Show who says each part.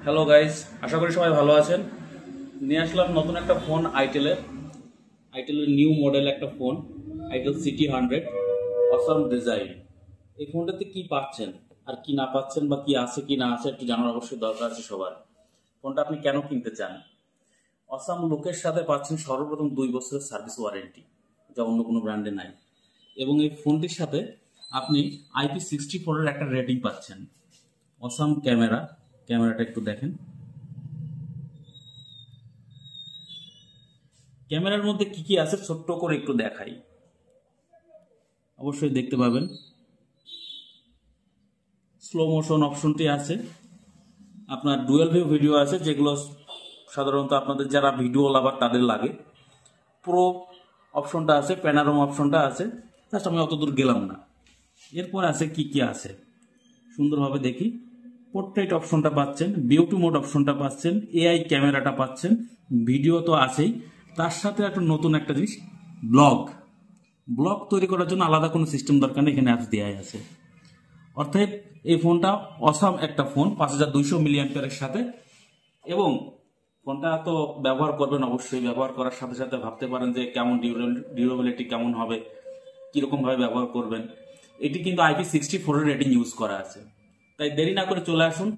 Speaker 1: Hello guys, আশা করি সবাই ভালো আছেন। নিয়ে আসলাম নতুন একটা ফোন আইটেলের নিউ মডেল একটা phone, itel CT100 awesome design. এই ফোনটাতে কি পাচ্ছেন আর কি না পাচ্ছেন বা কি আছে কি না আছে একটু জানার অবশ্যই দরকার আছে সবার। ফোনটা আপনি কেন কিনতে চান? অসাম লুকের সাথে পাচ্ছেন সর্বপ্রথম 2 বছরের সার্ভিস ওয়ারেন্টি, যা অন্য কোনো ব্র্যান্ডে নাই। এবং এই ফোনটির সাথে আপনি IP64 একটা রেটিং পাচ্ছেন। অসাম ক্যামেরাটা একটু দেখেন। ক্যামেরার মধ্যে কি কি আছে ছোট্ট করে একটু দেখাই, অবশ্যই দেখতে পাবেন। স্লো মোশন অপশনটি আছে, আপনার ডুয়েল ভিউ ভিডিও আছে, যেগুলো সাধারণত আপনাদের যারা ভিডিও লাভার তাদের লাগে। প্রো অপশনটা আছে, প্যানারোমা অপশনটা আছে, জাস্ট আমি অতদূর গেলাম না। এরপর আছে কি কি আছে সুন্দরভাবে দেখি। পোর্ট্রেট অপশনটা পাচ্ছেন, বিউটি মোড অপশনটা পাচ্ছেন, AI ক্যামেরাটা পাচ্ছেন, ভিডিও তো আছেই, তার সাথে একটা নতুন একটা জিনিস, ব্লগ তৈরি করার জন্য আলাদা কোনো সিস্টেম দরকার নেই, এখানে অ্যাপস দেওয়াই আছে। অর্থাৎ এই ফোনটা অসাম একটা ফোন 5200 মিলিঅ্যাম্পিয়ারের সাথে। এবং ফোনটা তো ব্যবহার করবেন, অবশ্যই ব্যবহার করার সাথে সাথে ভাবতে পারেন যে কেমন ডিউরেবিলিটি কেমন হবে, কিরকম ভাবে ব্যবহার করবেন। এটি কিন্তু IP64 রেটিং ইউজ করা আছে, তাই দেরি না করে চলে আসুন।